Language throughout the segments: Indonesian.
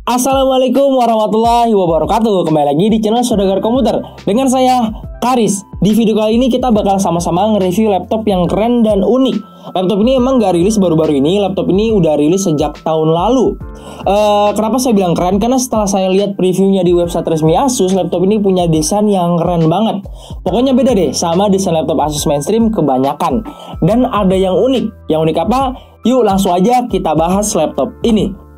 Assalamualaikum warahmatullahi wabarakatuh. Kembali lagi di channel Saudagar Komputer dengan saya, Karis. Di video kali ini kita bakal sama-sama nge-review laptop yang keren dan unik. Laptop ini emang gak rilis baru-baru ini. Laptop ini udah rilis sejak tahun lalu. Kenapa saya bilang keren? Karena setelah saya lihat previewnya di website resmi Asus, laptop ini punya desain yang keren banget. Pokoknya beda deh sama desain laptop Asus mainstream kebanyakan. Dan ada yang unik. Yang unik apa? Yuk langsung aja kita bahas laptop ini.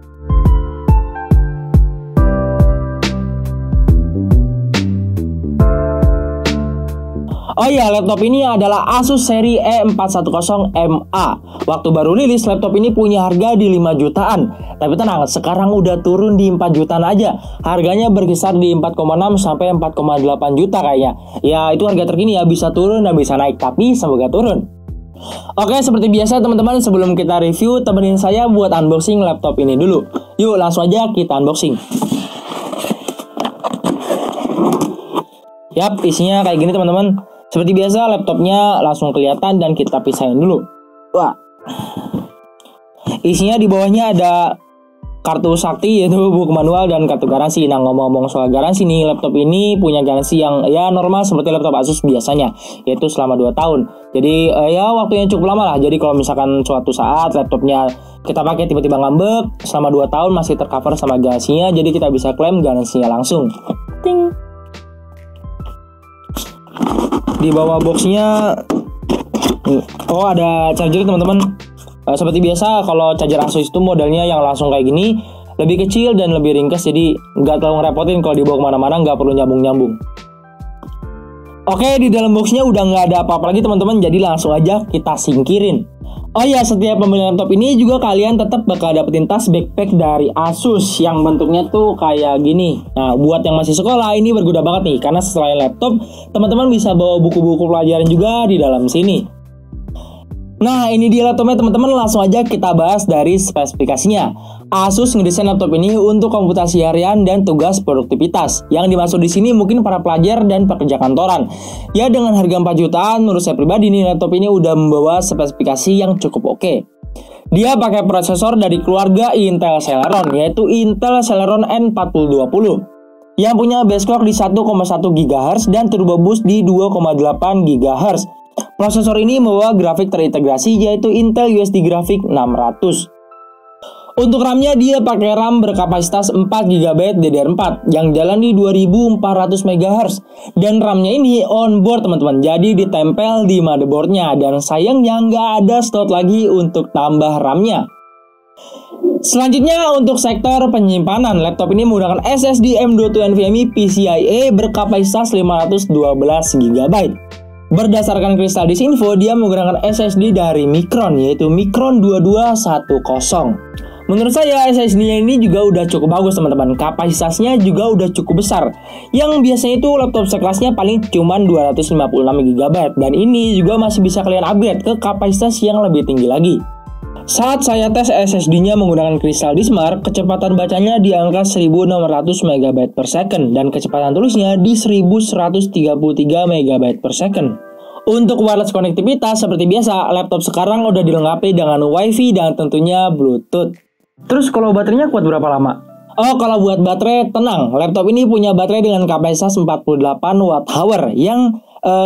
Oh iya, laptop ini adalah Asus seri E410MA. Waktu baru rilis, laptop ini punya harga di 5 jutaan. Tapi tenang, sekarang udah turun di 4 jutaan aja. Harganya berkisar di 4,6 sampai 4,8 juta kayaknya. Ya, itu harga terkini ya, bisa turun dan bisa naik, tapi semoga turun. Oke, seperti biasa teman-teman, sebelum kita review, temenin saya buat unboxing laptop ini dulu. Yuk, langsung aja kita unboxing. Yap, isinya kayak gini teman-teman. Seperti biasa, laptopnya langsung kelihatan dan kita pisahin dulu. Wah, isinya di bawahnya ada kartu sakti, yaitu buku manual dan kartu garansi. Nah, ngomong-ngomong soal garansi nih, laptop ini punya garansi yang ya normal seperti laptop Asus biasanya, yaitu selama 2 tahun. Jadi ya waktunya cukup lama lah. Jadi kalau misalkan suatu saat laptopnya kita pakai tiba-tiba ngambek, selama 2 tahun masih tercover sama garansinya. Jadi kita bisa klaim garansinya langsung. Ting. Di bawah boxnya ada charger teman-teman. Seperti biasa kalau charger Asus itu modelnya yang langsung kayak gini, lebih kecil dan lebih ringkas, jadi nggak terlalu ngerepotin kalau dibawa kemana-mana, nggak perlu nyambung-nyambung. Oke, di dalam boxnya udah nggak ada apa-apa lagi teman-teman, jadi langsung aja kita singkirin. Oh ya, setiap pembeli laptop ini juga kalian tetap bakal dapetin tas backpack dari Asus yang bentuknya tuh kayak gini. Nah, buat yang masih sekolah ini berguna banget nih, karena selain laptop, teman-teman bisa bawa buku-buku pelajaran juga di dalam sini. Nah, ini dia laptopnya teman-teman, langsung aja kita bahas dari spesifikasinya. Asus ngedesain laptop ini untuk komputasi harian dan tugas produktivitas. Yang dimaksud di sini mungkin para pelajar dan pekerja kantoran. Ya, dengan harga 4 jutaan, menurut saya pribadi nih laptop ini udah membawa spesifikasi yang cukup oke. Dia pakai prosesor dari keluarga Intel Celeron, yaitu Intel Celeron N4020. Yang punya base clock di 1,1 GHz dan turbo boost di 2,8 GHz. Prosesor ini membawa grafik terintegrasi yaitu Intel USD Graphics 600. Untuk RAM-nya dia pakai RAM berkapasitas 4 GB DDR4 yang jalan di 2400 MHz. Dan RAM-nya ini onboard teman-teman, jadi ditempel di motherboard-nya. Dan sayangnya nggak ada slot lagi untuk tambah RAM-nya. Selanjutnya untuk sektor penyimpanan, laptop ini menggunakan SSD M.2 NVMe PCIe berkapasitas 512 GB. Berdasarkan Crystal Disk Info, dia menggunakan SSD dari Micron, yaitu Micron 2210. Menurut saya SSD-nya ini juga udah cukup bagus teman-teman. Kapasitasnya juga udah cukup besar. Yang biasanya itu laptop sekelasnya paling cuman 256 GB. Dan ini juga masih bisa kalian upgrade ke kapasitas yang lebih tinggi lagi. Saat saya tes SSD-nya menggunakan Crystal Disk Mark, kecepatan bacanya di angka 1600 MB per second dan kecepatan tulisnya di 1133 MB per second. Untuk wireless konektivitas seperti biasa, laptop sekarang udah dilengkapi dengan WiFi dan tentunya Bluetooth. Terus kalau baterainya kuat berapa lama? Oh, kalau buat baterai tenang, laptop ini punya baterai dengan kapasitas 48 Wh yang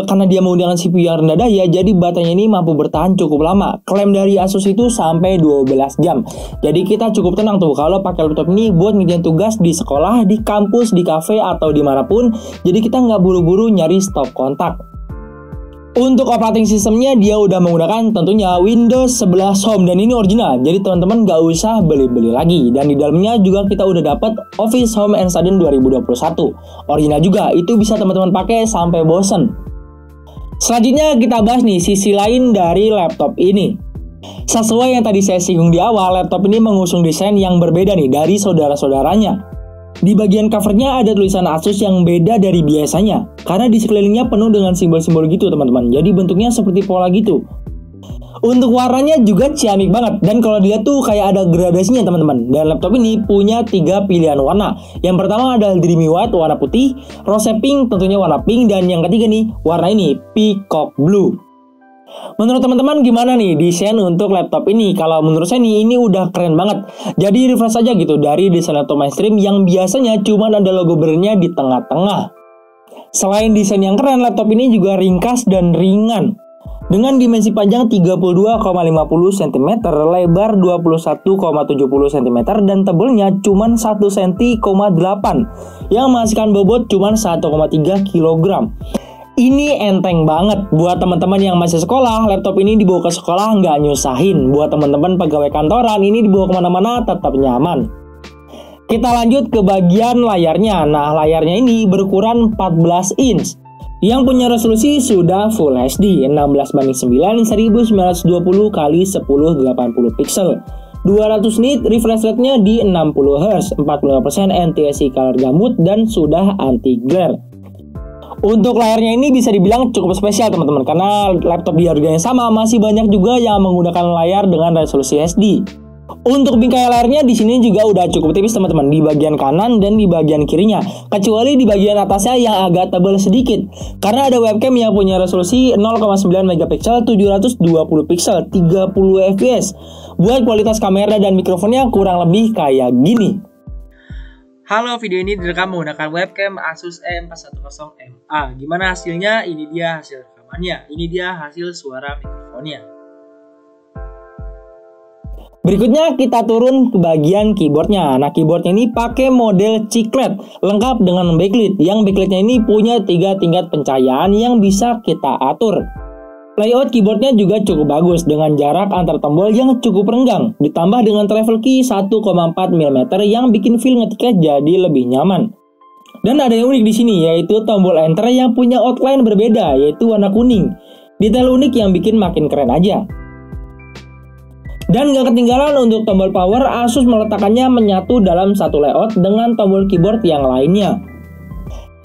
karena dia menggunakan CPU yang rendah daya, jadi baterainya ini mampu bertahan cukup lama. Klaim dari Asus itu sampai 12 jam. Jadi kita cukup tenang tuh kalau pakai laptop ini buat ngerjain tugas di sekolah, di kampus, di cafe atau dimanapun. Jadi kita nggak buru-buru nyari stop kontak. Untuk operating sistemnya dia udah menggunakan tentunya Windows 11 Home dan ini original. Jadi teman-teman nggak usah beli-beli lagi. Dan di dalamnya juga kita udah dapat Office Home and Study 2021. Original juga, itu bisa teman-teman pakai sampai bosen. Selanjutnya kita bahas nih sisi lain dari laptop ini. Sesuai yang tadi saya singgung di awal, laptop ini mengusung desain yang berbeda nih dari saudara-saudaranya. Di bagian covernya ada tulisan Asus yang beda dari biasanya, karena di sekelilingnya penuh dengan simbol-simbol gitu teman-teman. Jadi bentuknya seperti pola gitu. Untuk warnanya juga ciamik banget, dan kalau dilihat tuh kayak ada gradasinya teman-teman. Dan laptop ini punya 3 pilihan warna. Yang pertama adalah Dreamy White warna putih, Rose Pink tentunya warna pink, dan yang ketiga nih warna ini Peacock Blue. Menurut teman-teman gimana nih desain untuk laptop ini? Kalau menurut saya nih ini udah keren banget. Jadi refresh aja gitu dari desain laptop mainstream yang biasanya cuma ada logo brandnya di tengah-tengah. Selain desain yang keren, laptop ini juga ringkas dan ringan. Dengan dimensi panjang 32,50 cm, lebar 21,70 cm, dan tebelnya cuma 1,8 cm yang menghasilkan bobot cuma 1,3 kg. Ini enteng banget buat teman-teman yang masih sekolah. Laptop ini dibawa ke sekolah nggak nyusahin. Buat teman-teman pegawai kantoran, ini dibawa kemana-mana tetap nyaman. Kita lanjut ke bagian layarnya. Nah, layarnya ini berukuran 14 inch yang punya resolusi sudah Full HD 16:9 1920 x 1080 pixel. 200 nit, refresh rate-nya di 60 Hz, 45% NTSC color gambut, dan sudah anti glare. Untuk layarnya ini bisa dibilang cukup spesial teman-teman, karena laptop di harga yang sama masih banyak juga yang menggunakan layar dengan resolusi HD. Untuk bingkai layarnya di sini juga udah cukup tipis teman-teman, di bagian kanan dan di bagian kirinya, kecuali di bagian atasnya yang agak tebal sedikit, karena ada webcam yang punya resolusi 0,9 megapiksel 720 pixel 30 fps. Buat kualitas kamera dan mikrofonnya kurang lebih kayak gini. Halo, video ini direkam menggunakan webcam Asus E410MA. Gimana hasilnya? Ini dia hasil rekamannya. Ini dia hasil suara mikrofonnya. Berikutnya kita turun ke bagian keyboardnya. Nah, keyboardnya ini pakai model chiclet, lengkap dengan backlit. Yang backlightnya ini punya 3 tingkat pencahayaan yang bisa kita atur. Layout keyboardnya juga cukup bagus dengan jarak antar tombol yang cukup renggang, ditambah dengan travel key 1,4 mm yang bikin feel ngetiknya jadi lebih nyaman. Dan ada yang unik di sini, yaitu tombol enter yang punya outline berbeda, yaitu warna kuning. Detail unik yang bikin makin keren aja. Dan gak ketinggalan untuk tombol power, Asus meletakkannya menyatu dalam satu layout dengan tombol keyboard yang lainnya.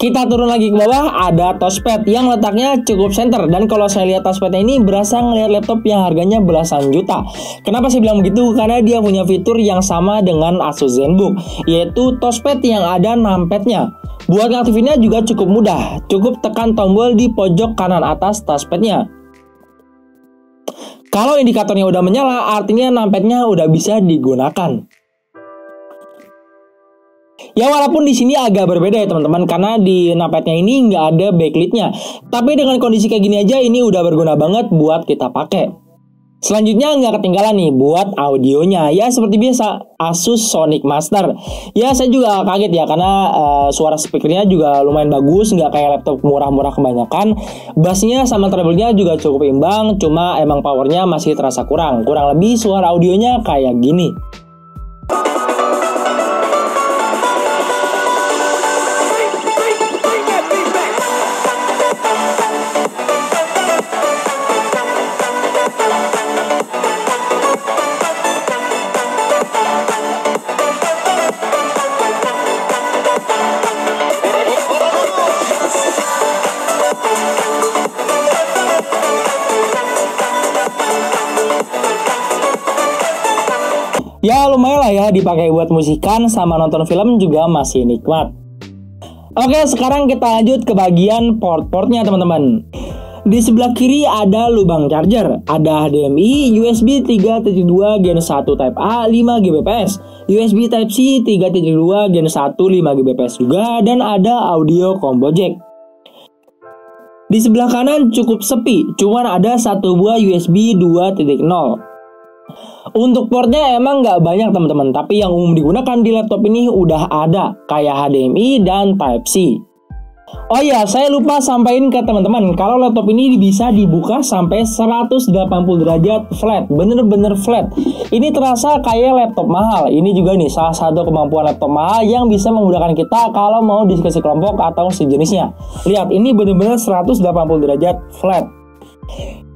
Kita turun lagi ke bawah, ada touchpad yang letaknya cukup center. Dan kalau saya lihat touchpadnya ini berasa ngelihat laptop yang harganya belasan juta. Kenapa saya bilang begitu? Karena dia punya fitur yang sama dengan Asus ZenBook, yaitu touchpad yang ada numpadnya. Buat ngaktifinnya juga cukup mudah, cukup tekan tombol di pojok kanan atas touchpadnya. Kalau indikatornya udah menyala, artinya numpadnya udah bisa digunakan. Ya, walaupun di sini agak berbeda ya teman-teman, karena di numpadnya ini nggak ada backlightnya. Tapi dengan kondisi kayak gini aja, ini udah berguna banget buat kita pakai. Selanjutnya nggak ketinggalan nih buat audionya. Ya seperti biasa, Asus Sonic Master. Ya saya juga kaget ya, karena suara speakernya juga lumayan bagus, nggak kayak laptop murah-murah kebanyakan. Bassnya sama treble-nya juga cukup imbang, cuma emang powernya masih terasa kurang. Kurang lebih suara audionya kayak gini. Ya lumayan lah ya, dipakai buat musikan sama nonton film juga masih nikmat. Oke, sekarang kita lanjut ke bagian port-portnya teman-teman. Di sebelah kiri ada lubang charger, ada HDMI, USB 3.2 Gen 1 Type A 5 Gbps, USB Type C 3.2 Gen 1 5 Gbps juga, dan ada audio combo jack. Di sebelah kanan cukup sepi, cuman ada satu buah USB 2.0. Untuk portnya emang nggak banyak teman-teman, tapi yang umum digunakan di laptop ini udah ada, kayak HDMI dan Type C. Oh iya, saya lupa sampaikan ke teman-teman, kalau laptop ini bisa dibuka sampai 180 derajat flat, bener-bener flat. Ini terasa kayak laptop mahal. Ini juga nih salah satu kemampuan laptop mahal yang bisa memudahkan kita kalau mau diskusi kelompok atau sejenisnya. Lihat, ini bener-bener 180 derajat flat.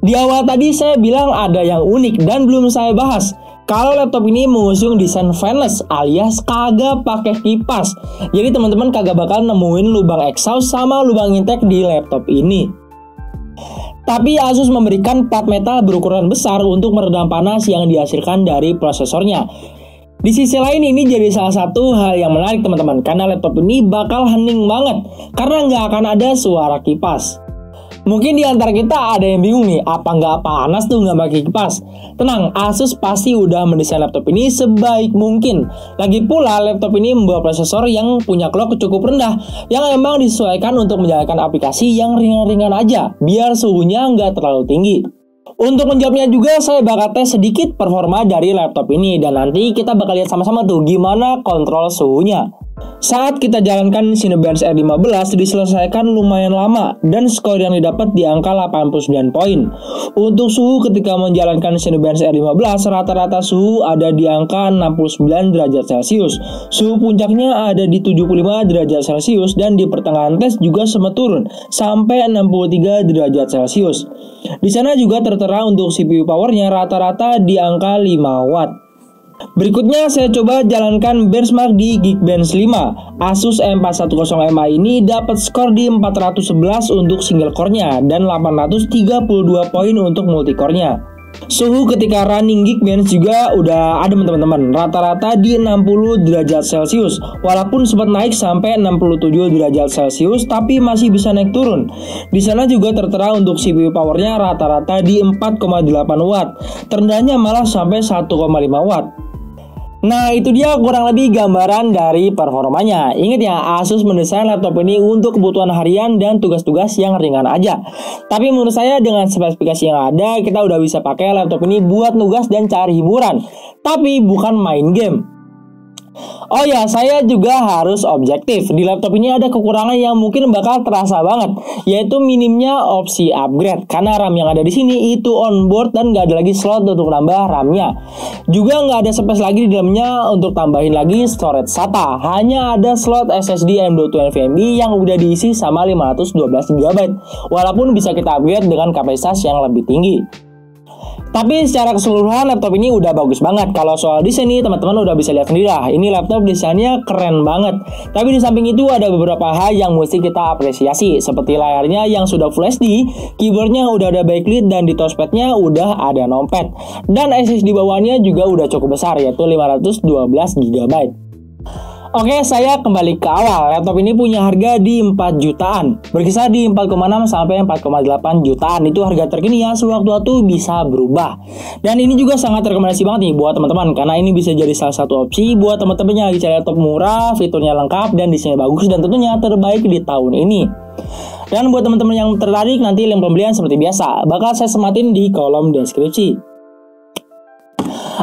Di awal tadi saya bilang ada yang unik dan belum saya bahas. Kalau laptop ini mengusung desain fanless alias kagak pakai kipas. Jadi teman-teman kagak bakal nemuin lubang exhaust sama lubang intake di laptop ini. Tapi Asus memberikan plat metal berukuran besar untuk meredam panas yang dihasilkan dari prosesornya. Di sisi lain ini jadi salah satu hal yang menarik teman-teman, karena laptop ini bakal hening banget karena nggak akan ada suara kipas. Mungkin di antara kita ada yang bingung nih, apa nggak panas tuh nggak pakai kipas? Tenang, Asus pasti udah mendesain laptop ini sebaik mungkin. Lagi pula laptop ini membawa prosesor yang punya clock cukup rendah, yang emang disesuaikan untuk menjalankan aplikasi yang ringan-ringan aja, biar suhunya nggak terlalu tinggi. Untuk menjawabnya juga saya bakal tes sedikit performa dari laptop ini, dan nanti kita bakal lihat sama-sama tuh gimana kontrol suhunya. Saat kita jalankan Cinebench R15 diselesaikan lumayan lama dan skor yang didapat di angka 89 poin. Untuk suhu ketika menjalankan Cinebench R15 rata-rata suhu ada di angka 69 derajat Celcius. Suhu puncaknya ada di 75 derajat Celcius dan di pertengahan tes juga sempat turun sampai 63 derajat Celcius. Di sana juga tertera untuk CPU powernya rata-rata di angka 5 watt. Berikutnya saya coba jalankan benchmark di Geekbench 5. Asus M410MA ini dapat skor di 411 untuk single core-nya dan 832 poin untuk multicore-nya. Suhu ketika running Geekbench juga udah ada teman-teman, rata-rata di 60 derajat Celcius. Walaupun sempat naik sampai 67 derajat Celcius, tapi masih bisa naik turun. Di sana juga tertera untuk CPU powernya rata-rata di 4,8 watt. Terendahnya malah sampai 1,5 watt. Nah, itu dia kurang lebih gambaran dari performanya. Ingat ya, Asus mendesain laptop ini untuk kebutuhan harian dan tugas-tugas yang ringan aja. Tapi menurut saya dengan spesifikasi yang ada, kita udah bisa pakai laptop ini buat nugas dan cari hiburan. Tapi bukan main game. Oh ya, saya juga harus objektif. Di laptop ini ada kekurangan yang mungkin bakal terasa banget, yaitu minimnya opsi upgrade. Karena RAM yang ada di sini itu onboard dan nggak ada lagi slot untuk nambah RAM-nya. Juga nggak ada space lagi di dalamnya untuk tambahin lagi storage SATA. Hanya ada slot SSD M.2 NVMe yang udah diisi sama 512 GB. Walaupun bisa kita upgrade dengan kapasitas yang lebih tinggi. Tapi secara keseluruhan laptop ini udah bagus banget. Kalau soal desain nih teman-teman udah bisa lihat sendiri lah. Ini laptop desainnya keren banget. Tapi di samping itu ada beberapa hal yang mesti kita apresiasi. Seperti layarnya yang sudah Full HD, keyboardnya udah ada backlit dan di touchpadnya udah ada numpad. Dan SSD bawaannya juga udah cukup besar, yaitu 512 GB. Oke, saya kembali ke awal. Laptop ini punya harga di 4 jutaan. Berkisar di 4,6 sampai 4,8 jutaan. Itu harga terkini ya, sewaktu-waktu bisa berubah. Dan ini juga sangat rekomendasi banget nih buat teman-teman, karena ini bisa jadi salah satu opsi buat teman-teman yang lagi cari laptop murah, fiturnya lengkap dan desainnya bagus dan tentunya terbaik di tahun ini. Dan buat teman-teman yang tertarik, nanti link pembelian seperti biasa bakal saya sematin di kolom deskripsi.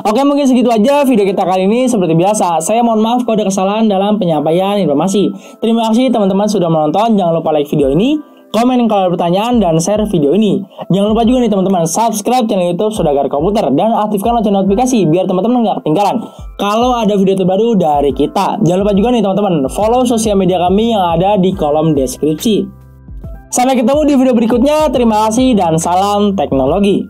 Oke, mungkin segitu aja video kita kali ini. Seperti biasa, saya mohon maaf kalau ada kesalahan dalam penyampaian informasi. Terima kasih teman-teman sudah menonton. Jangan lupa like video ini, komen kalau ada pertanyaan, dan share video ini. Jangan lupa juga nih teman-teman, subscribe channel YouTube Saudagar Komputer dan aktifkan lonceng notifikasi biar teman-teman nggak ketinggalan kalau ada video terbaru dari kita. Jangan lupa juga nih teman-teman, follow sosial media kami yang ada di kolom deskripsi. Sampai ketemu di video berikutnya. Terima kasih dan salam teknologi.